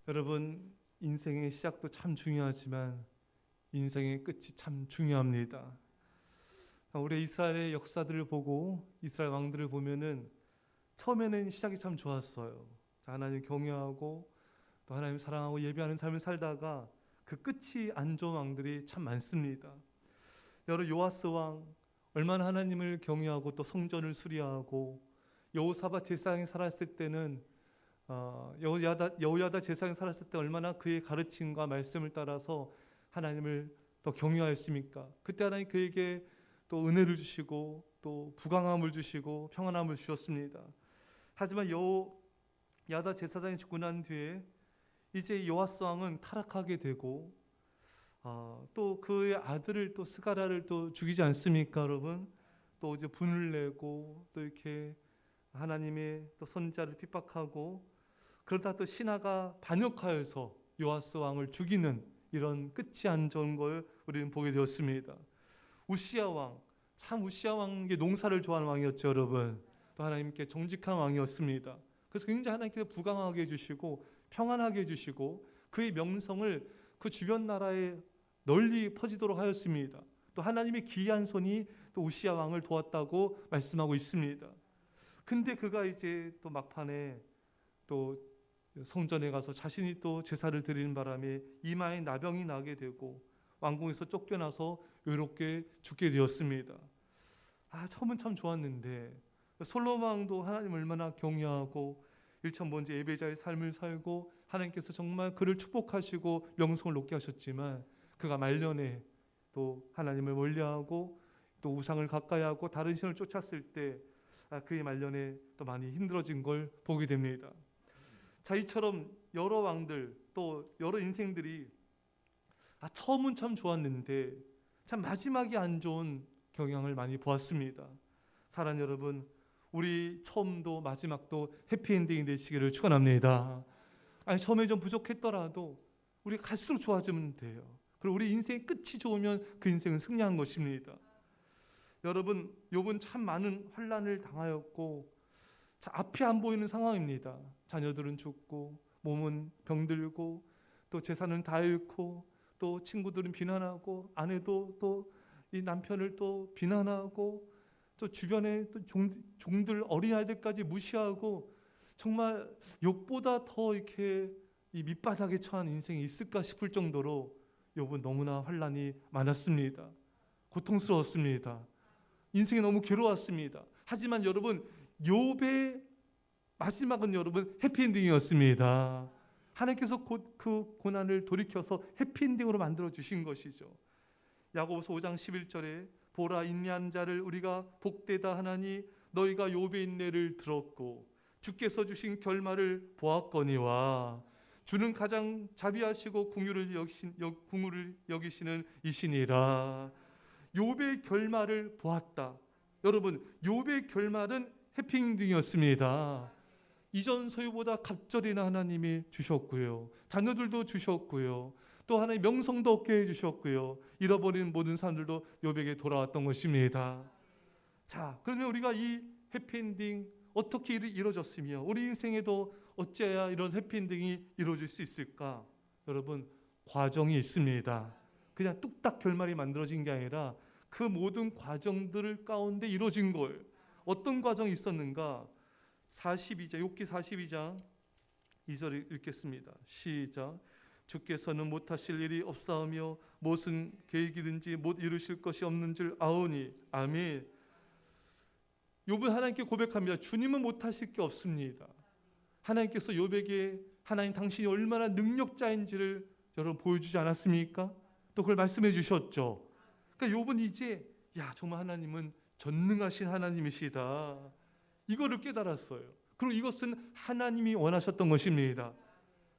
여러분, 인생의 시작도 참 중요하지만 인생의 끝이 참 중요합니다. 우리 이스라엘의 역사들을 보고 이스라엘 왕들을 보면은 처음에는 시작이 참 좋았어요. 하나님 경외하고 또 하나님 사랑하고 예배하는 삶을 살다가 그 끝이 안 좋은 왕들이 참 많습니다. 여러 요아스 왕 얼마나 하나님을 경외하고 또 성전을 수리하고 여호사밧 제사장이 살았을 때는 여호야다 제사장이 살았을 때 얼마나 그의 가르침과 말씀을 따라서 하나님을 더 경외하였습니까? 그때 하나님 그에게 또 은혜를 주시고 또 부강함을 주시고 평안함을 주셨습니다. 하지만 여호야다 제사장이 죽고 난 뒤에 이제 요아스 왕은 타락하게 되고 또 그의 아들을 또 스가랴를 또 죽이지 않습니까, 여러분? 또 이제 분을 내고 또 이렇게 하나님의 또 선지자를 핍박하고 그러다 또 신하가 반역하여서 요아스 왕을 죽이는 이런 끝이 안 좋은 걸 우리는 보게 되었습니다. 우시야 왕, 참 우시야 왕이 농사를 좋아하는 왕이었죠, 여러분. 또 하나님께 정직한 왕이었습니다. 그래서 굉장히 하나님께서 부강하게 해주시고 평안하게 해주시고 그의 명성을 그 주변 나라에 널리 퍼지도록 하였습니다. 또 하나님의 기이한 손이 또 우시야 왕을 도왔다고 말씀하고 있습니다. 근데 그가 이제 또 막판에 또 성전에 가서 자신이 또 제사를 드리는 바람에 이마에 나병이 나게 되고 왕궁에서 쫓겨나서 외롭게 죽게 되었습니다. 처음은 참 좋았는데 솔로몬 왕도 하나님 얼마나 경외하고 일천번제 예배자의 삶을 살고 하나님께서 정말 그를 축복하시고 명성을 높게 하셨지만 그가 말년에 또 하나님을 멀리하고 또 우상을 가까이하고 다른 신을 쫓았을 때 그의 말년에 또 많이 힘들어진 걸 보게 됩니다. 자, 이처럼 여러 왕들 또 여러 인생들이 처음은 참 좋았는데 참 마지막이 안 좋은 경향을 많이 보았습니다. 사랑하는 여러분, 우리 처음도 마지막도 해피엔딩이 되시기를 축원합니다. 처음에 좀 부족했더라도 우리가 갈수록 좋아지면 돼요. 그리고 우리 인생의 끝이 좋으면 그 인생은 승리한 것입니다. 여러분, 욥은 참 많은 환난을 당하였고 앞이 안 보이는 상황입니다. 자녀들은 죽고 몸은 병들고 또 재산은 다 잃고 또 친구들은 비난하고 아내도 또 이 남편을 또 비난하고 또 주변에 또 종들 어린아이들까지 무시하고 정말 욥보다 더 이렇게 이 밑바닥에 처한 인생이 있을까 싶을 정도로 욥은 너무나 환난이 많았습니다. 고통스러웠습니다. 인생이 너무 괴로웠습니다. 하지만 여러분, 욥의 마지막은 여러분 해피엔딩이었습니다. 하나님께서 곧 그 고난을 돌이켜서 해피엔딩으로 만들어 주신 것이죠. 야고보서 5장 11절에 보라, 인내한 자를 우리가 복되다 하나니 너희가 욥의 인내를 들었고 주께서 주신 결말을 보았거니와 주는 가장 자비하시고 긍휼을 여기시는 이시니라. 욥의 결말을 보았다. 여러분, 욥의 결말은 해피엔딩이었습니다. 이전 소유보다 갑절이나 하나님이 주셨고요, 자녀들도 주셨고요, 또 하나님 명성도 얻게 해주셨고요, 잃어버린 모든 사람들도 욥에게 돌아왔던 것입니다. 자, 그러면 우리가 이 해피엔딩 어떻게 이루어졌으며 우리 인생에도 어찌해야 이런 해피엔딩이 이루어질 수 있을까? 여러분, 과정이 있습니다. 그냥 뚝딱 결말이 만들어진 게 아니라 그 모든 과정들 가운데 이루어진 거예요. 어떤 과정이 있었는가? 42장, 욥기 42장 2절 읽겠습니다. 시작. 주께서는 못하실 일이 없사오며 무슨 계획이든지 못 이루실 것이 없는 줄 아오니. 아멘. 욥은 하나님께 고백합니다. 주님은 못하실 게 없습니다. 하나님께서 욥에게 하나님 당신이 얼마나 능력자인지를 여러분 보여주지 않았습니까? 또 그걸 말씀해 주셨죠. 그러니까 욥은 이제 정말 하나님은 전능하신 하나님이시다, 이거를 깨달았어요. 그리고 이것은 하나님이 원하셨던 것입니다.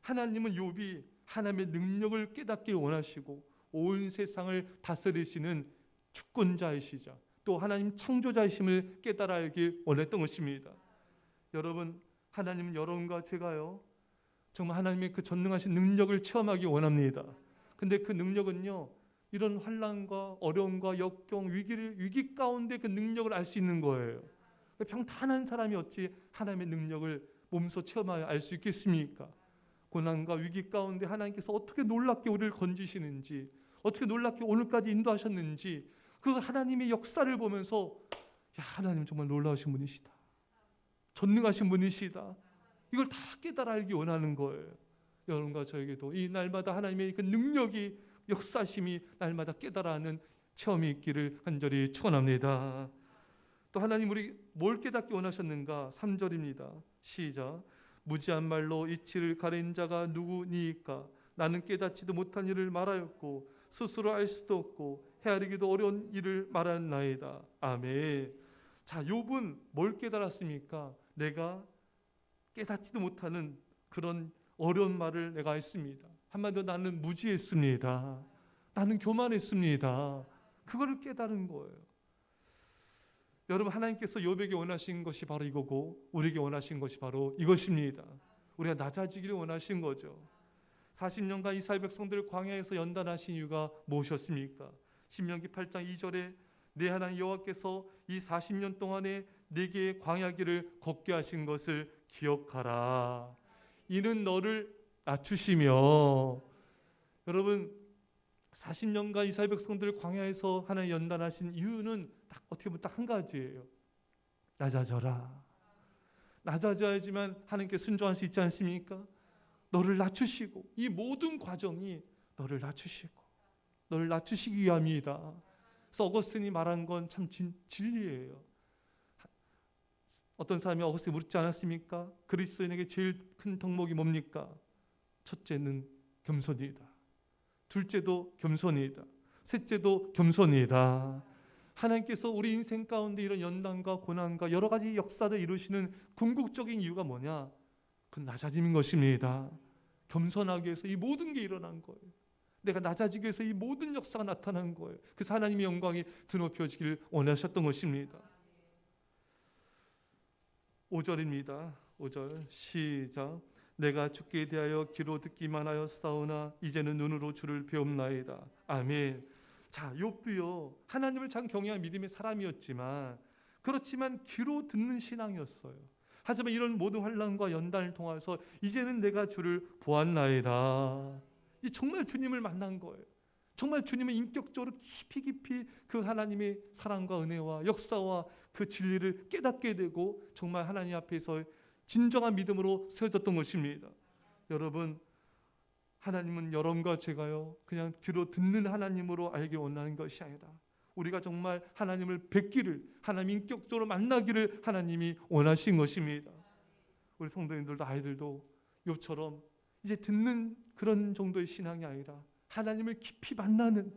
하나님은 욥이 하나님의 능력을 깨닫길 원하시고 온 세상을 다스리시는 주권자이시자 또 하나님 창조자이심을 깨달아 알길 원했던 것입니다. 여러분, 하나님은 여러분과 제가요 정말 하나님의 그 전능하신 능력을 체험하기 원합니다. 근데 그 능력은요 이런 환난과 어려움과 역경 위기 가운데 그 능력을 알 수 있는 거예요. 평탄한 사람이 어찌 하나님의 능력을 몸소 체험하여 알 수 있겠습니까? 고난과 위기 가운데 하나님께서 어떻게 놀랍게 우리를 건지시는지, 어떻게 놀랍게 오늘까지 인도하셨는지, 그 하나님의 역사를 보면서 야, 하나님 정말 놀라우신 분이시다, 전능하신 분이시다, 이걸 다 깨달아 알기 원하는 거예요. 여러분과 저에게도 이 날마다 하나님의 그 능력이, 역사심이 날마다 깨달아하는 체험이 있기를 간절히 축원합니다. 또 하나님 우리 뭘 깨닫기 원하셨는가? 3절입니다. 시작. 무지한 말로 이치를 가린 자가 누구니이까? 나는 깨닫지도 못한 일을 말하였고 스스로 알 수도 없고 헤아리기도 어려운 일을 말하였나이다. 아멘. 자, 욥은 뭘 깨달았습니까? 내가 깨닫지도 못하는 그런 어려운 말을 내가 했습니다. 한마디로 나는 무지했습니다. 나는 교만했습니다. 그거를 깨달은 거예요. 여러분, 하나님께서 욥에게 원하신 것이 바로 이거고 우리에게 원하신 것이 바로 이것입니다. 우리가 낮아지기를 원하신 거죠. 40년간 이스라엘 백성들을 광야에서 연단하신 이유가 무엇이었습니까? 신명기 8장 2절에 내 하나님 여호와께서 이 40년 동안에 내게 광야길을 걷게 하신 것을 기억하라. 이는 너를 낮추시며. 여러분, 40년간 이스라엘 백성들을 광야에서 하나님 연단하신 이유는 딱 어떻게 보면 딱 한 가지예요. 낮아져라. 낮아져야지만 하나님께 순종할 수 있지 않습니까? 너를 낮추시고, 이 모든 과정이 너를 낮추시고 너를 낮추시기 위함이다. 그래서 어거스틴이 말한 건 참 진리예요. 어떤 사람이 어거스틴이 묻지 않았습니까? 그리스도인에게 제일 큰 덕목이 뭡니까? 첫째는 겸손이다. 둘째도 겸손이다. 셋째도 겸손이다. 하나님께서 우리 인생 가운데 이런 연단과 고난과 여러 가지 역사를 이루시는 궁극적인 이유가 뭐냐? 그건 낮아짐인 것입니다. 겸손하기 위해서 이 모든 게 일어난 거예요. 내가 낮아지기 위해서 이 모든 역사가 나타난 거예요. 그래서 하나님의 영광이 드높여지기를 원하셨던 것입니다. 5절입니다. 5절 시작. 내가 주께 대하여 귀로 듣기만 하였사오나 이제는 눈으로 주를 배움나이다. 아멘. 자, 욥도요, 하나님을 참 경외한 믿음의 사람이었지만, 그렇지만 귀로 듣는 신앙이었어요. 하지만 이런 모든 환난과 연단을 통해서 이제는 내가 주를 보았나이다. 이 정말 주님을 만난 거예요. 정말 주님을 인격적으로 깊이 그 하나님의 사랑과 은혜와 역사와 그 진리를 깨닫게 되고 정말 하나님 앞에서 진정한 믿음으로 세워졌던 것입니다. 여러분, 하나님은 여러분과 제가요, 그냥 귀로 듣는 하나님으로 알기 원하는 것이 아니라 우리가 정말 하나님을 뵙기를, 하나님 인격적으로 만나기를 하나님이 원하신 것입니다. 우리 성도님들도 아이들도 욥처럼 이제 듣는 그런 정도의 신앙이 아니라 하나님을 깊이 만나는,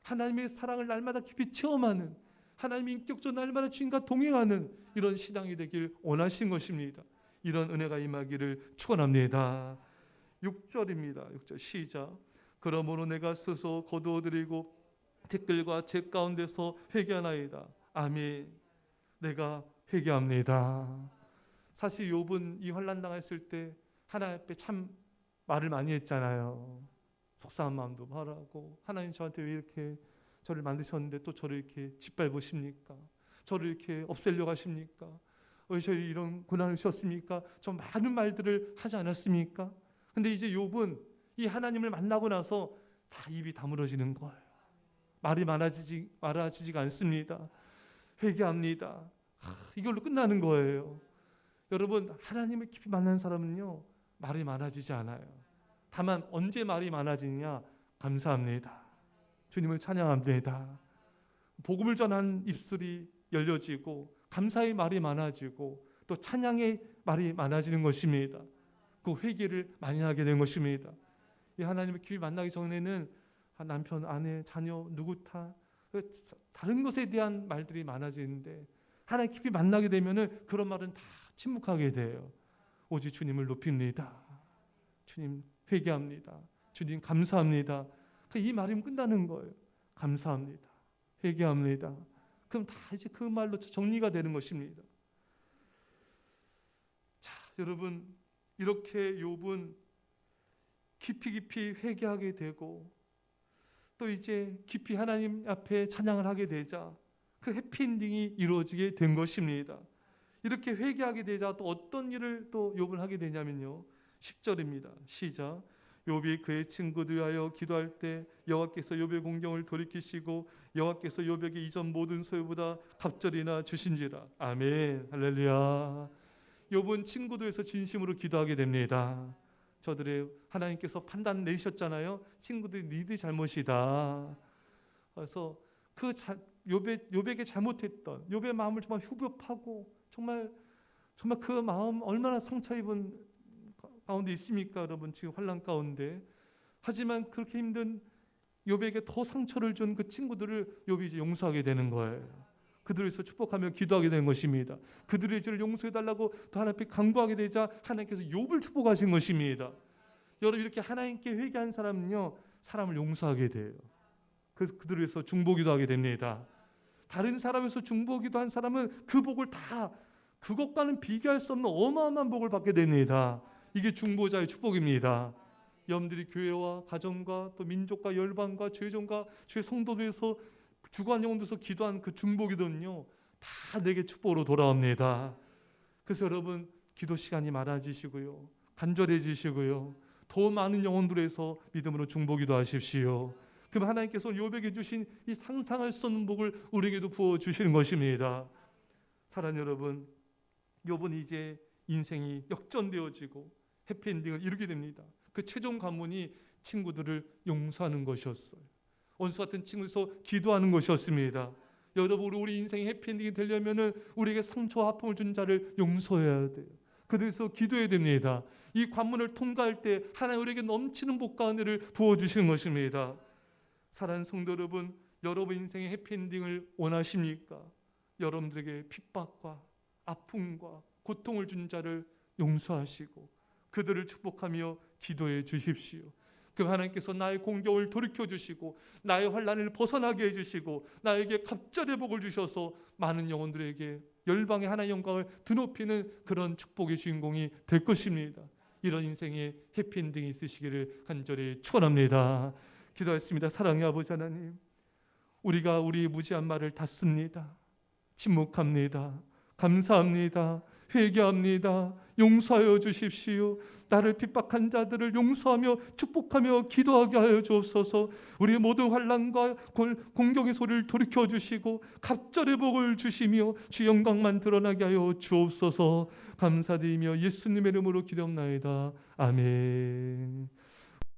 하나님의 사랑을 날마다 깊이 체험하는, 하나님의 인격적으로 날마다 주님과 동행하는 이런 신앙이 되길 원하신 것입니다. 이런 은혜가 임하기를 축원합니다. 6절입니다. 6절 시작. 그러므로 내가 스스로 거두어드리고 댓글과 제 가운데서 회개하나이다. 아멘. 내가 회개합니다. 사실 욥은 이 환난 당했을 때 하나님 앞에 참 말을 많이 했잖아요. 속상한 마음도 말하고, 하나님 저한테 왜 이렇게 저를 만드셨는데 또 저를 이렇게 짓밟으십니까? 저를 이렇게 없애려고 하십니까? 왜 저희 이런 고난을 주셨습니까? 저 많은 말들을 하지 않았습니까? 근데 이제 욥은 이 하나님을 만나고 나서 다 입이 다물어지는 거예요. 말이 많아지지가 않습니다. 회개합니다. 이걸로 끝나는 거예요. 여러분, 하나님을 깊이 만난 사람은요, 말이 많아지지 않아요. 다만 언제 말이 많아지느냐? 감사합니다. 주님을 찬양합니다. 복음을 전한 입술이 열려지고 감사의 말이 많아지고 또 찬양의 말이 많아지는 것입니다. 그 회개를 많이 하게 된 것입니다. 이 하나님을 깊이 만나기 전에는 남편, 아내, 자녀, 누구 다른 것에 대한 말들이 많아지는데 하나님 깊이 만나게 되면은 그런 말은 다 침묵하게 돼요. 오직 주님을 높입니다. 주님 회개합니다. 주님 감사합니다. 이 말이면 끝나는 거예요. 감사합니다. 회개합니다. 그럼 다 이제 그 말로 정리가 되는 것입니다. 자, 여러분, 이렇게 욥은 깊이 회개하게 되고 또 이제 깊이 하나님 앞에 찬양을 하게 되자 그 해피엔딩이 이루어지게 된 것입니다. 이렇게 회개하게 되자 또 어떤 일을 또 욥은 하게 되냐면요, 10절입니다. 시작. 욥이 그의 친구들 위하여 기도할 때 여호와께서 욥의 공경을 돌이키시고 여호와께서 욥에게 이전 모든 소유보다 갑절이나 주신지라. 아멘. 할렐루야. 욥은 친구들에서 진심으로 기도하게 됩니다. 저들의 하나님께서 판단 내리셨잖아요. 친구들이 니들 잘못이다. 그래서 그 욥에게 잘못했던 욥의 마음을 정말 휴급하고 정말 그 마음 얼마나 상처 입은 가운데 있습니까, 여러분? 지금 환난 가운데. 하지만 그렇게 힘든 욥에게 더 상처를 준 그 친구들을 욥이 이제 용서하게 되는 거예요. 그들을 위해서 축복하며 기도하게 되는 것입니다. 그들의 죄를 용서해달라고 또 하나님 앞에 간구하게 되자 하나님께서 욥을 축복하신 것입니다. 여러분, 이렇게 하나님께 회개한 사람은요, 사람을 용서하게 돼요. 그래서 그들을 위해서 중보기도 하게 됩니다. 다른 사람에서 중보기도 한 사람은 그 복을 다 그것과는 비교할 수 없는 어마어마한 복을 받게 됩니다. 이게 중보자의 축복입니다. 여러분들이 교회와 가정과 또 민족과 열방과 죄종과 죄 성도들에서 주관 영혼들에서 기도한 그 중보기도는요, 다 내게 축복으로 돌아옵니다. 그래서 여러분, 기도 시간이 많아지시고요, 간절해지시고요, 더 많은 영혼들에서 믿음으로 중보기도 하십시오. 그럼 하나님께서 욥에게 주신 이 상상할 수 없는 복을 우리에게도 부어 주시는 것입니다. 사랑하는 여러분, 욥은 이제 인생이 역전되어지고 해피엔딩을 이루게 됩니다. 그 최종 관문이 친구들을 용서하는 것이었어요. 원수 같은 친구에서 기도하는 것이었습니다. 여러분, 우리 인생이 해피엔딩이 되려면 우리에게 상처와 아픔을 준 자를 용서해야 돼요. 그래서 기도해야 됩니다. 이 관문을 통과할 때 하나님 우리에게 넘치는 복과 은혜를 부어주시는 것입니다. 사랑하는 성도 여러분, 여러분 인생의 해피엔딩을 원하십니까? 여러분들에게 핍박과 아픔과 고통을 준 자를 용서하시고 그들을 축복하며 기도해 주십시오. 그럼 하나님께서 나의 공경을 돌이켜 주시고 나의 환난을 벗어나게 해주시고 나에게 갑절의 복을 주셔서 많은 영혼들에게 열방의 하나의 영광을 드높이는 그런 축복의 주인공이 될 것입니다. 이런 인생의 해피엔딩이 있으시기를 간절히 축원합니다. 기도했습니다. 사랑의 아버지 하나님, 우리가 우리의 무지한 말을 닫습니다. 침묵합니다. 감사합니다. 회개합니다. 용서하여 주십시오. 나를 핍박한 자들을 용서하며 축복하며 기도하게 하여 주옵소서. 우리의 모든 환난과 공경의 소리를 돌이켜 주시고 갑절의 복을 주시며 주 영광만 드러나게 하여 주옵소서. 감사드리며 예수님의 이름으로 기도합나이다. 아멘.